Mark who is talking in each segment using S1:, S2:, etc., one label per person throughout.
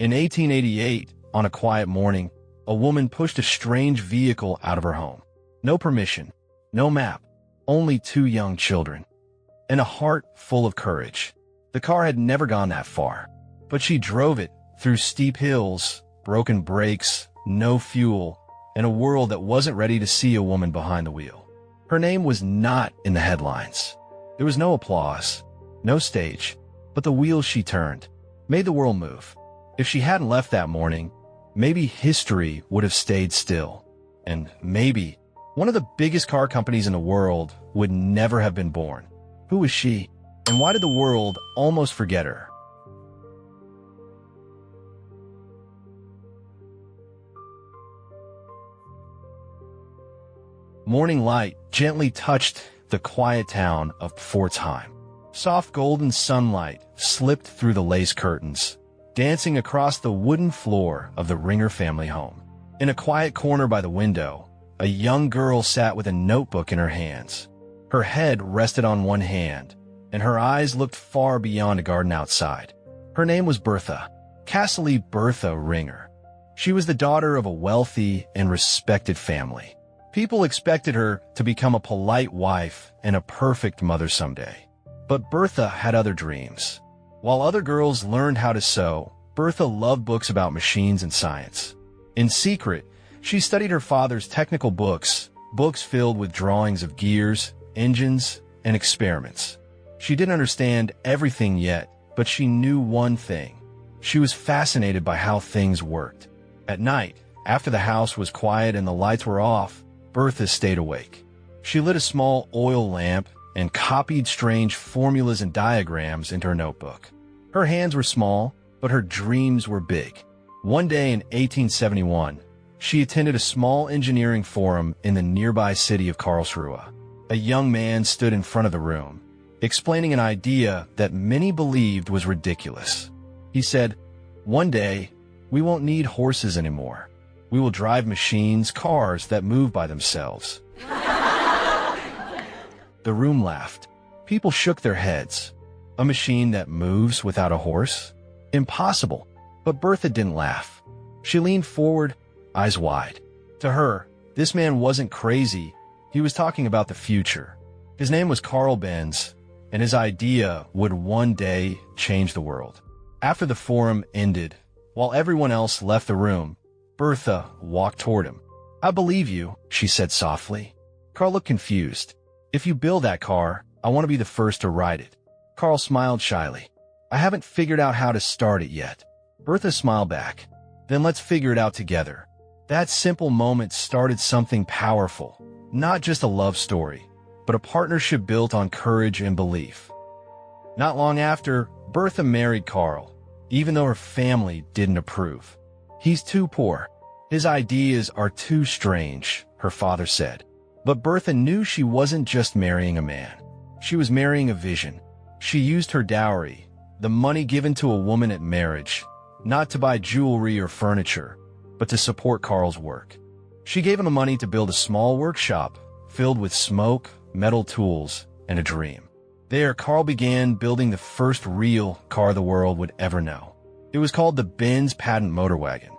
S1: In 1888, on a quiet morning, a woman pushed a strange vehicle out of her home. No permission, no map, only two young children, and a heart full of courage. The car had never gone that far, but she drove it through steep hills, broken brakes, no fuel, and a world that wasn't ready to see a woman behind the wheel. Her name was not in the headlines. There was no applause, no stage, but the wheels she turned made the world move. If she hadn't left that morning, maybe history would have stayed still, and maybe one of the biggest car companies in the world would never have been born. Who was she, and why did the world almost forget her? Morning light gently touched the quiet town of Pforzheim. Soft golden sunlight slipped through the lace curtains, dancing across the wooden floor of the Ringer family home. In a quiet corner by the window, a young girl sat with a notebook in her hands. Her head rested on one hand, and her eyes looked far beyond a garden outside. Her name was Bertha, Cassidy Bertha Ringer. She was the daughter of a wealthy and respected family. People expected her to become a polite wife and a perfect mother someday. But Bertha had other dreams. While other girls learned how to sew, Bertha loved books about machines and science. In secret, she studied her father's technical books filled with drawings of gears, engines, and experiments. She didn't understand everything yet, but she knew one thing. She was fascinated by how things worked. At night, after the house was quiet and the lights were off, Bertha stayed awake. She lit a small oil lamp and copied strange formulas and diagrams into her notebook. Her hands were small, but her dreams were big. One day in 1871, she attended a small engineering forum in the nearby city of Karlsruhe. A young man stood in front of the room, explaining an idea that many believed was ridiculous. He said, "One day, we won't need horses anymore. We will drive machines, cars that move by themselves." The room laughed. People shook their heads. A machine that moves without a horse? Impossible. But Bertha didn't laugh. She leaned forward, eyes wide. To her, this man wasn't crazy. He was talking about the future. His name was Bertha Benz, and his idea would one day change the world. After the forum ended, while everyone else left the room, Bertha walked toward him. "I believe you," she said softly. Carl looked confused. "If you build that car, I want to be the first to ride it." Carl smiled shyly. "I haven't figured out how to start it yet." Bertha smiled back. "Then let's figure it out together." That simple moment started something powerful. Not just a love story, but a partnership built on courage and belief. Not long after, Bertha married Carl, even though her family didn't approve. "He's too poor. His ideas are too strange," her father said. But Bertha knew she wasn't just marrying a man. She was marrying a vision. She used her dowry, the money given to a woman at marriage, not to buy jewelry or furniture, but to support Carl's work. She gave him the money to build a small workshop filled with smoke, metal tools, and a dream. There, Carl began building the first real car the world would ever know. It was called the Benz patent motorwagen.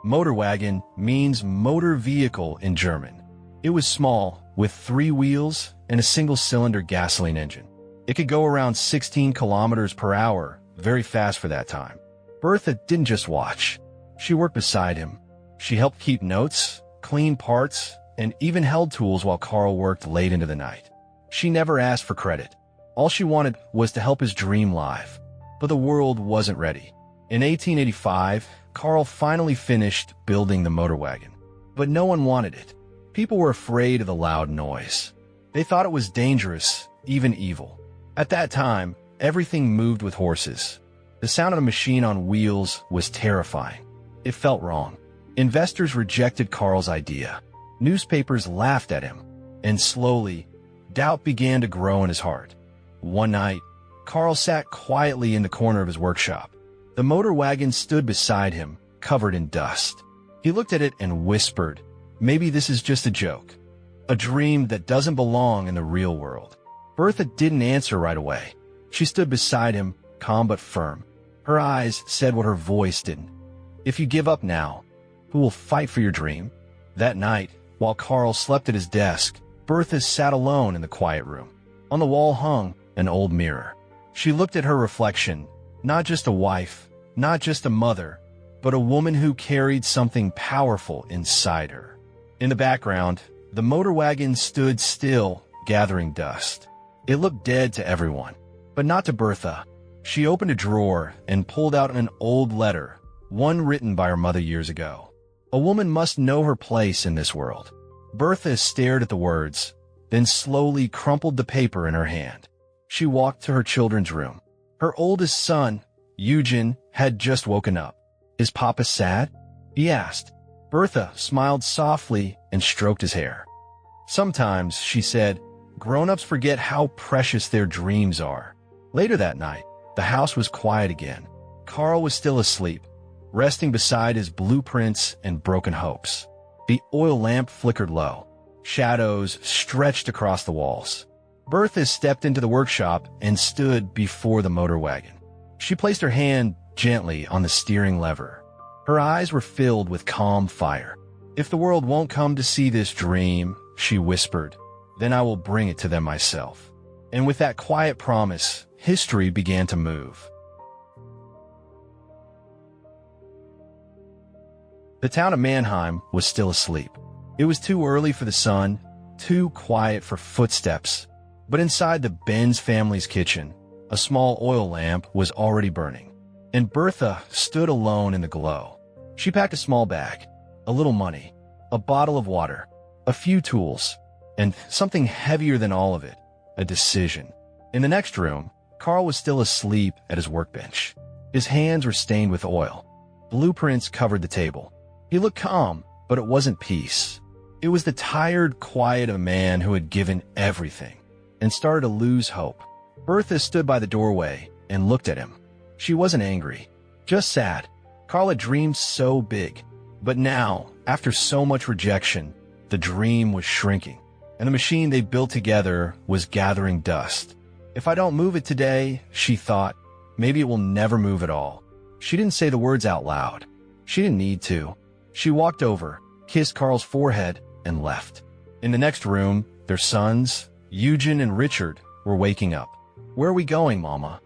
S1: Motorwagen means motor vehicle in German. It was small, with 3 wheels and a single-cylinder gasoline engine. It could go around 16 kilometers per hour, very fast for that time. Bertha didn't just watch. She worked beside him. She helped keep notes, clean parts, and even held tools while Carl worked late into the night. She never asked for credit. All she wanted was to help his dream live. But the world wasn't ready. In 1885, Carl finally finished building the motorwagon. But no one wanted it. People were afraid of the loud noise. They thought it was dangerous, even evil. At that time, everything moved with horses. The sound of a machine on wheels was terrifying. It felt wrong. Investors rejected Carl's idea. Newspapers laughed at him. And slowly, doubt began to grow in his heart. One night, Carl sat quietly in the corner of his workshop. The motor wagon stood beside him, covered in dust. He looked at it and whispered, "Maybe this is just a joke. A dream that doesn't belong in the real world." Bertha didn't answer right away. She stood beside him, calm but firm. Her eyes said what her voice didn't. If you give up now, who will fight for your dream? That night, while Carl slept at his desk, Bertha sat alone in the quiet room. On the wall hung an old mirror. She looked at her reflection, not just a wife, not just a mother, but a woman who carried something powerful inside her. In the background, the motor wagon stood still, gathering dust. It looked dead to everyone, but not to Bertha. She opened a drawer and pulled out an old letter, one written by her mother years ago. A woman must know her place in this world. Bertha stared at the words, then slowly crumpled the paper in her hand. She walked to her children's room. Her oldest son, Eugen, had just woken up. "Is Papa sad?" he asked. Bertha smiled softly and stroked his hair. "Sometimes," she said, "grown-ups forget how precious their dreams are." Later that night, the house was quiet again. Carl was still asleep, resting beside his blueprints and broken hopes. The oil lamp flickered low. Shadows stretched across the walls. Bertha stepped into the workshop and stood before the motor wagon. She placed her hand gently on the steering lever. Her eyes were filled with calm fire. "If the world won't come to see this dream," she whispered, "then I will bring it to them myself." And with that quiet promise, history began to move. The town of Mannheim was still asleep. It was too early for the sun, too quiet for footsteps. But inside the Benz family's kitchen, a small oil lamp was already burning, and Bertha stood alone in the glow. She packed a small bag, a little money, a bottle of water, a few tools, and something heavier than all of it, a decision. In the next room, Carl was still asleep at his workbench. His hands were stained with oil. Blueprints covered the table. He looked calm, but it wasn't peace. It was the tired quiet of a man who had given everything and started to lose hope. Bertha stood by the doorway and looked at him. She wasn't angry, just sad. Carl had dreamed so big, but now, after so much rejection, the dream was shrinking, and the machine they built together was gathering dust. "If I don't move it today," she thought, "maybe it will never move at all." She didn't say the words out loud. She didn't need to. She walked over, kissed Carl's forehead, and left. In the next room, their sons, Eugen and Richard, were waking up. "Where are we going, Mama?"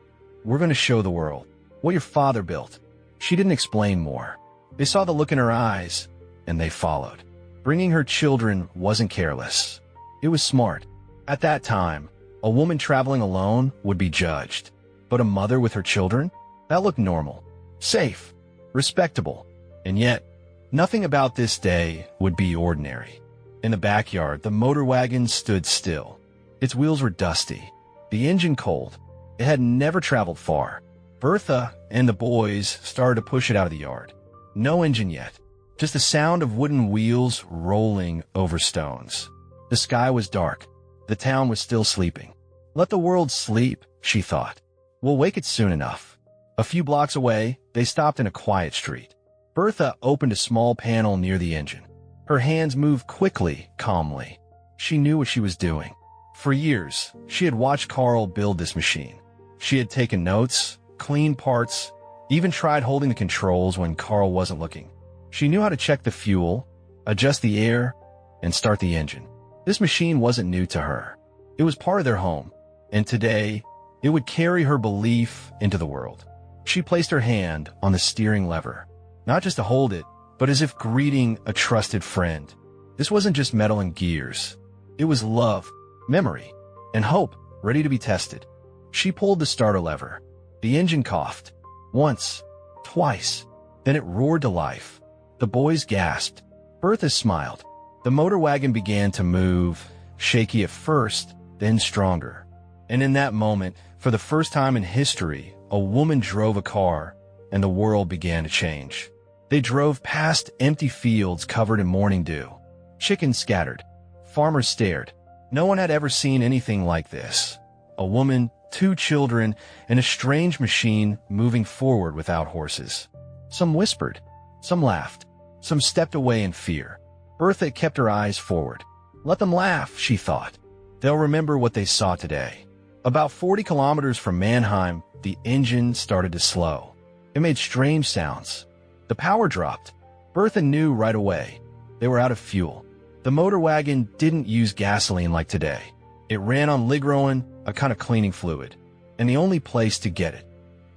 S1: "We're going to show the world what your father built." She didn't explain more. They saw the look in her eyes, and they followed. Bringing her children wasn't careless. It was smart. At that time, a woman traveling alone would be judged. But a mother with her children? That looked normal, safe, respectable. And yet, nothing about this day would be ordinary. In the backyard, the motor wagon stood still. Its wheels were dusty, the engine cold. It had never traveled far. Bertha and the boys started to push it out of the yard. No engine yet, just the sound of wooden wheels rolling over stones. The sky was dark. The town was still sleeping. Let the world sleep, she thought. We'll wake it soon enough. A few blocks away, they stopped in a quiet street. Bertha opened a small panel near the engine. Her hands moved quickly, calmly. She knew what she was doing. For years, she had watched Carl build this machine. She had taken notes, cleaned parts, even tried holding the controls when Carl wasn't looking. She knew how to check the fuel, adjust the air, and start the engine. This machine wasn't new to her. It was part of their home, and today, it would carry her belief into the world. She placed her hand on the steering lever, not just to hold it, but as if greeting a trusted friend. This wasn't just metal and gears. It was love, memory, and hope ready to be tested. She pulled the starter lever. The engine coughed. Once, twice. Then it roared to life. The boys gasped. Bertha smiled. The motor wagon began to move, shaky at first, then stronger. And in that moment, for the first time in history, a woman drove a car, and the world began to change. They drove past empty fields covered in morning dew. Chickens scattered. Farmers stared. No one had ever seen anything like this. A woman, 2 children, and a strange machine moving forward without horses. Some whispered. Some laughed. Some stepped away in fear. Bertha kept her eyes forward. Let them laugh, she thought. They'll remember what they saw today. About 40 kilometers from Mannheim, the engine started to slow. It made strange sounds. The power dropped. Bertha knew right away. They were out of fuel. The motor wagon didn't use gasoline like today. It ran on ligroin, a kind of cleaning fluid, and the only place to get it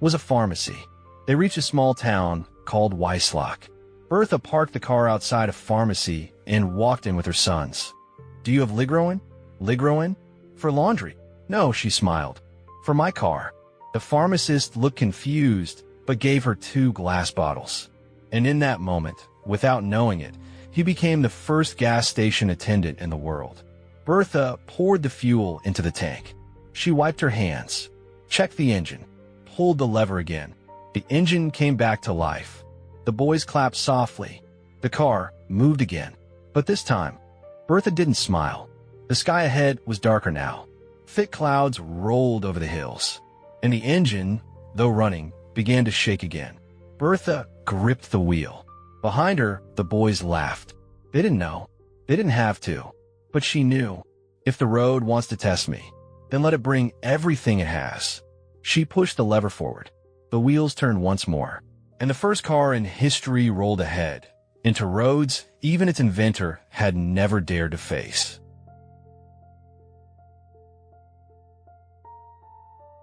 S1: was a pharmacy. They reached a small town called Weisslach. Bertha parked the car outside a pharmacy and walked in with her sons. "Do you have ligroin?" "Ligroin? For laundry?" "No," she smiled. "For my car." The pharmacist looked confused, but gave her 2 glass bottles. And in that moment, without knowing it, he became the first gas station attendant in the world. Bertha poured the fuel into the tank. She wiped her hands, checked the engine, pulled the lever again. The engine came back to life. The boys clapped softly. The car moved again. But this time, Bertha didn't smile. The sky ahead was darker now. Thick clouds rolled over the hills, and the engine, though running, began to shake again. Bertha gripped the wheel. Behind her, the boys laughed. They didn't know. They didn't have to. But she knew. If the road wants to test me, then let it bring everything it has. She pushed the lever forward. The wheels turned once more, and the first car in history rolled ahead, into roads even its inventor had never dared to face.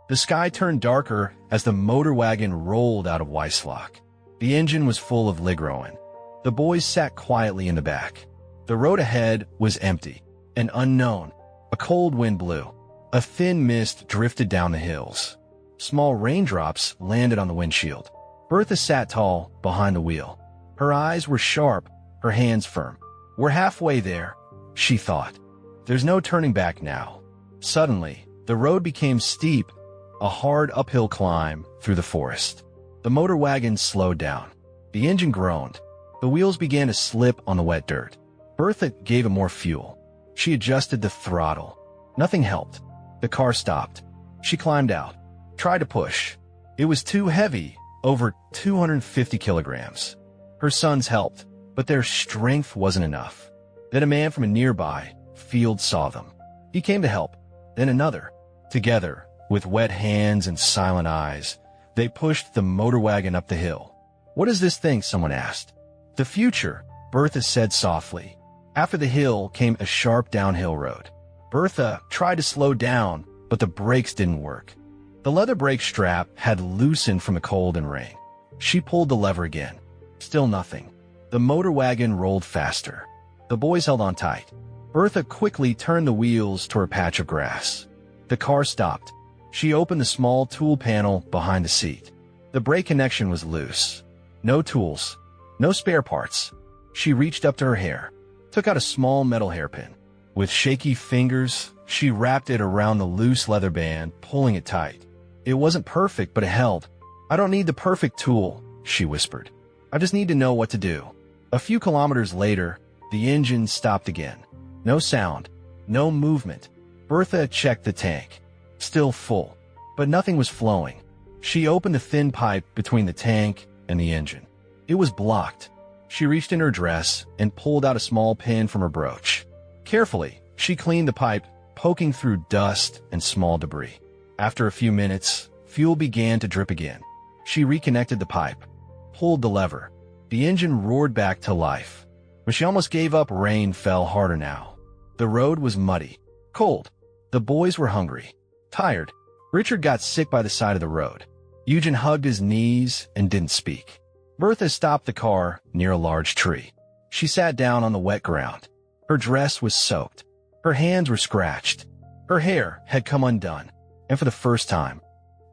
S1: The sky turned darker as the motor wagon rolled out of Weisslach. The engine was full of ligroin. The boys sat quietly in the back. The road ahead was empty, and unknown. A cold wind blew. A thin mist drifted down the hills. Small raindrops landed on the windshield. Bertha sat tall behind the wheel. Her eyes were sharp, her hands firm. "We're halfway there," she thought. "There's no turning back now." Suddenly, the road became steep, a hard uphill climb through the forest. The motor wagon slowed down. The engine groaned. The wheels began to slip on the wet dirt. Bertha gave it more fuel. She adjusted the throttle. Nothing helped. The car stopped. She climbed out, tried to push. It was too heavy, over 250 kilograms. Her sons helped, but their strength wasn't enough. Then a man from a nearby field saw them. He came to help. Then another. Together, with wet hands and silent eyes, they pushed the motor wagon up the hill. "What is this thing?" someone asked. "The future," Bertha said softly. After the hill came a sharp downhill road. Bertha tried to slow down, but the brakes didn't work. The leather brake strap had loosened from the cold and rain. She pulled the lever again. Still nothing. The motor wagon rolled faster. The boys held on tight. Bertha quickly turned the wheels toward a patch of grass. The car stopped. She opened the small tool panel behind the seat. The brake connection was loose. No tools. No spare parts. She reached up to her hair, took out a small metal hairpin. With shaky fingers, she wrapped it around the loose leather band, pulling it tight. It wasn't perfect, but it held. "I don't need the perfect tool," she whispered. "I just need to know what to do." A few kilometers later, the engine stopped again. No sound. No movement. Bertha checked the tank. Still full, but nothing was flowing. She opened the thin pipe between the tank and the engine. It was blocked. She reached in her dress and pulled out a small pin from her brooch. Carefully, she cleaned the pipe, poking through dust and small debris. After a few minutes, fuel began to drip again. She reconnected the pipe, pulled the lever. The engine roared back to life. When she almost gave up, rain fell harder now. The road was muddy, cold. The boys were hungry. Tired. Richard got sick by the side of the road. Eugen hugged his knees and didn't speak. Bertha stopped the car near a large tree. She sat down on the wet ground. Her dress was soaked. Her hands were scratched. Her hair had come undone. And for the first time,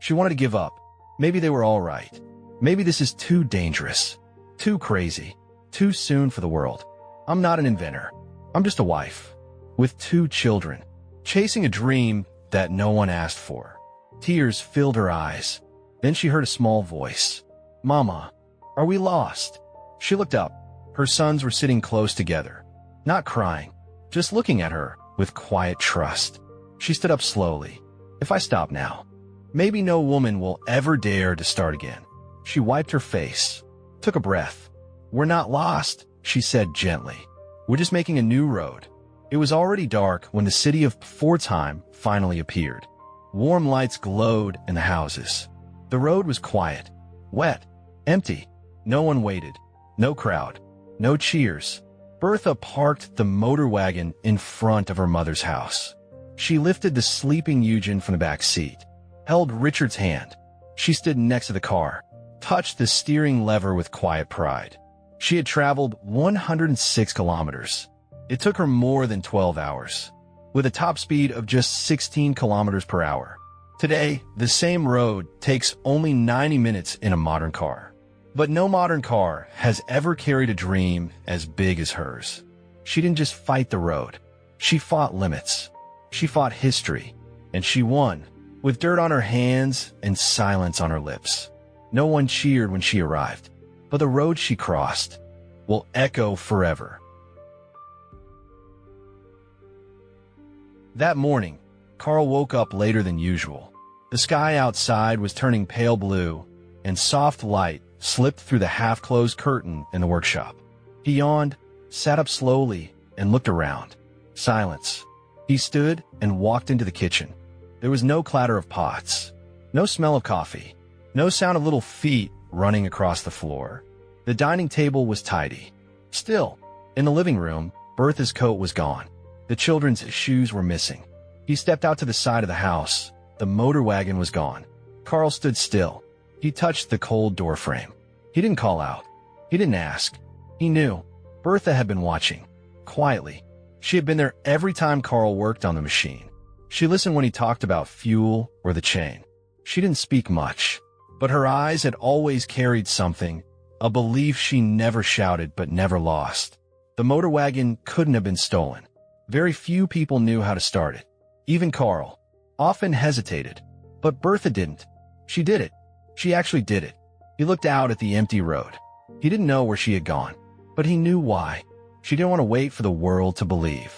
S1: she wanted to give up. Maybe they were all right. Maybe this is too dangerous, too crazy, too soon for the world. I'm not an inventor. I'm just a wife with 2 children, chasing a dream that no one asked for. Tears filled her eyes. Then she heard a small voice. "Mama, are we lost?" She looked up. Her sons were sitting close together, not crying, just looking at her with quiet trust. She stood up slowly. "If I stop now, maybe no woman will ever dare to start again." She wiped her face, took a breath. "We're not lost," she said gently. "We're just making a new road." It was already dark when the city of Pforzheim finally appeared. Warm lights glowed in the houses. The road was quiet, wet, empty. No one waited. No crowd. No cheers. Bertha parked the motor wagon in front of her mother's house. She lifted the sleeping Eugen from the back seat, held Richard's hand. She stood next to the car, touched the steering lever with quiet pride. She had traveled 106 kilometers. It took her more than 12 hours, with a top speed of just 16 kilometers per hour. Today, the same road takes only 90 minutes in a modern car. But no modern car has ever carried a dream as big as hers. She didn't just fight the road. She fought limits. She fought history. And she won, with dirt on her hands and silence on her lips. No one cheered when she arrived, but the road she crossed will echo forever. That morning, Carl woke up later than usual. The sky outside was turning pale blue, and soft light slipped through the half-closed curtain in the workshop. He yawned, sat up slowly, and looked around. Silence. He stood and walked into the kitchen. There was no clatter of pots, no smell of coffee, no sound of little feet running across the floor. The dining table was tidy. Still, in the living room, Bertha's coat was gone. The children's shoes were missing. He stepped out to the side of the house. The motor wagon was gone. Carl stood still. He touched the cold door frame. He didn't call out. He didn't ask. He knew. Bertha had been watching. Quietly. She had been there every time Carl worked on the machine. She listened when he talked about fuel or the chain. She didn't speak much, but her eyes had always carried something, a belief she never shouted but never lost. The motor wagon couldn't have been stolen. Very few people knew how to start it. Even Carl often hesitated, but Bertha didn't. She did it. She actually did it. He looked out at the empty road. He didn't know where she had gone, but he knew why. She didn't want to wait for the world to believe.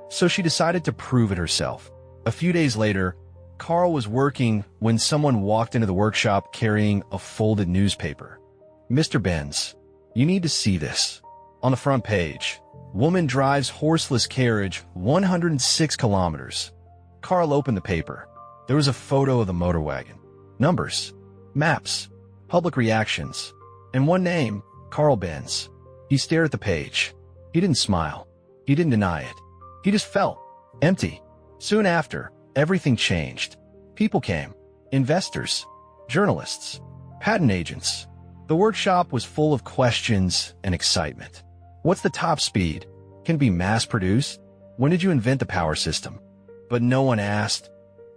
S1: So she decided to prove it herself. A few days later, Carl was working when someone walked into the workshop carrying a folded newspaper. "Mr. Benz, you need to see this." On the front page, "Woman drives horseless carriage 106 kilometers." Carl opened the paper. There was a photo of the motor wagon. Numbers, maps, public reactions, and one name, Carl Benz. He stared at the page. He didn't smile. He didn't deny it. He just felt empty. Soon after, everything changed. People came. Investors, journalists, patent agents. The workshop was full of questions and excitement. What's the top speed? Can it be mass-produced? When did you invent the power system? But no one asked,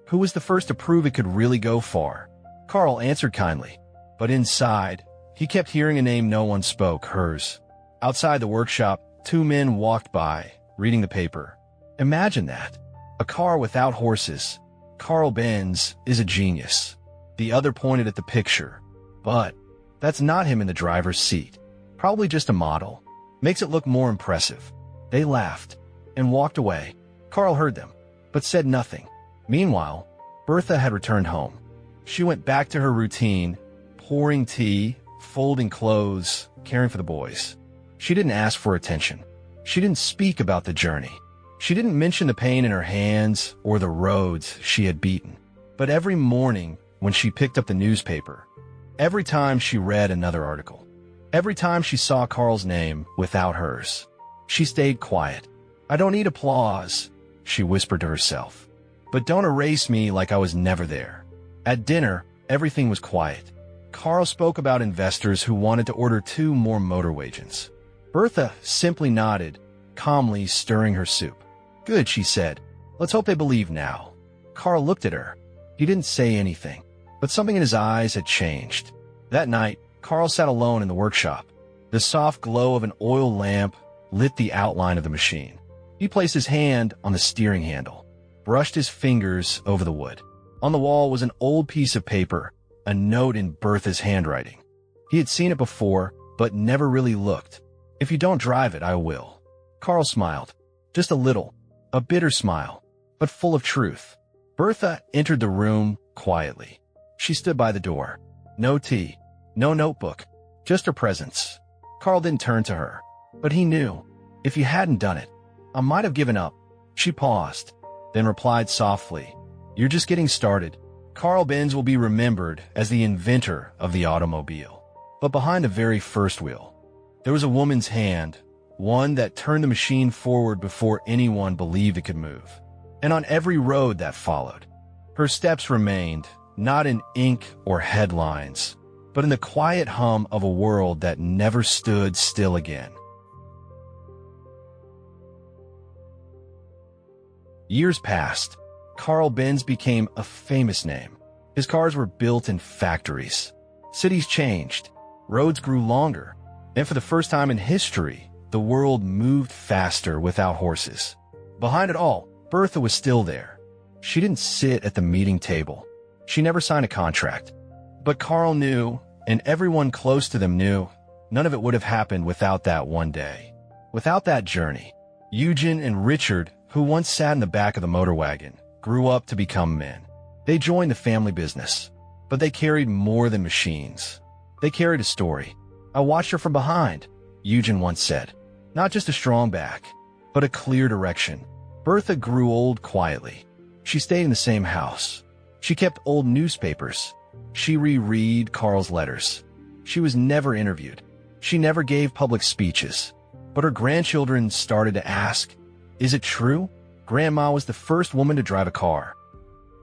S1: who was the first to prove it could really go far? Carl answered kindly, but inside, he kept hearing a name no one spoke, hers. Outside the workshop, two men walked by, reading the paper. Imagine that. A car without horses. Carl Benz is a genius. The other pointed at the picture. But that's not him in the driver's seat. Probably just a model. Makes it look more impressive. They laughed and walked away. Carl heard them, but said nothing. Meanwhile, Bertha had returned home. She went back to her routine, pouring tea, folding clothes, caring for the boys. She didn't ask for attention. She didn't speak about the journey. She didn't mention the pain in her hands or the roads she had beaten. But every morning when she picked up the newspaper, every time she read another article, every time she saw Carl's name without hers, she stayed quiet. "I don't need applause," she whispered to herself. "But don't erase me like I was never there." At dinner, everything was quiet. Carl spoke about investors who wanted to order 2 more motor wagons. Bertha simply nodded, calmly stirring her soup. "Good," she said. "Let's hope they believe now." Carl looked at her. He didn't say anything, but something in his eyes had changed. That night, Carl sat alone in the workshop. The soft glow of an oil lamp lit the outline of the machine. He placed his hand on the steering handle, brushed his fingers over the wood. On the wall was an old piece of paper, a note in Bertha's handwriting. He had seen it before, but never really looked. "If you don't drive it, I will." Carl smiled. Just a little, a bitter smile, but full of truth. Bertha entered the room quietly. She stood by the door. No tea, no notebook, just her presence. Carl didn't turn to her, but he knew. If you hadn't done it, I might have given up. She paused, then replied softly, "You're just getting started. Carl Benz will be remembered as the inventor of the automobile. But behind the very first wheel, there was a woman's hand, one that turned the machine forward before anyone believed it could move. And on every road that followed, her steps remained, not in ink or headlines, but in the quiet hum of a world that never stood still again. Years passed. Carl Benz became a famous name. His cars were built in factories. Cities changed. Roads grew longer. And for the first time in history, the world moved faster without horses. Behind it all, Bertha was still there. She didn't sit at the meeting table. She never signed a contract. But Carl knew, and everyone close to them knew, none of it would have happened without that one day. Without that journey. Eugen and Richard, who once sat in the back of the motor wagon, grew up to become men. They joined the family business, but they carried more than machines. They carried a story. "I watched her from behind," Eugen once said. Not just a strong back, but a clear direction. Bertha grew old quietly. She stayed in the same house. She kept old newspapers. She reread Carl's letters. She was never interviewed. She never gave public speeches. But her grandchildren started to ask, "Is it true? Grandma was the first woman to drive a car."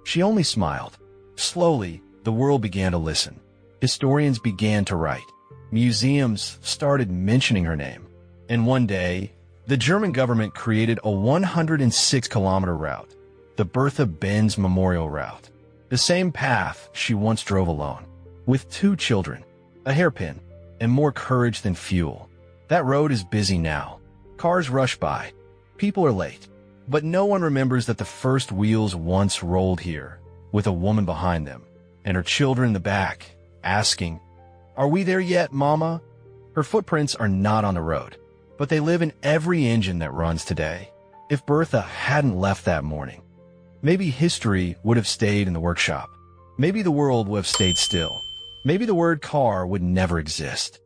S1: She only smiled. Slowly, the world began to listen. Historians began to write. Museums started mentioning her name. And one day, the German government created a 106-kilometer route, the Bertha Benz Memorial Route. The same path she once drove alone, with 2 children, a hairpin, and more courage than fuel. That road is busy now. Cars rush by. People are late. But no one remembers that the first wheels once rolled here, with a woman behind them, and her children in the back, asking, "Are we there yet, Mama?" Her footprints are not on the road, but they live in every engine that runs today. If Bertha hadn't left that morning, maybe history would have stayed in the workshop. Maybe the world would have stayed still. Maybe the word car would never exist.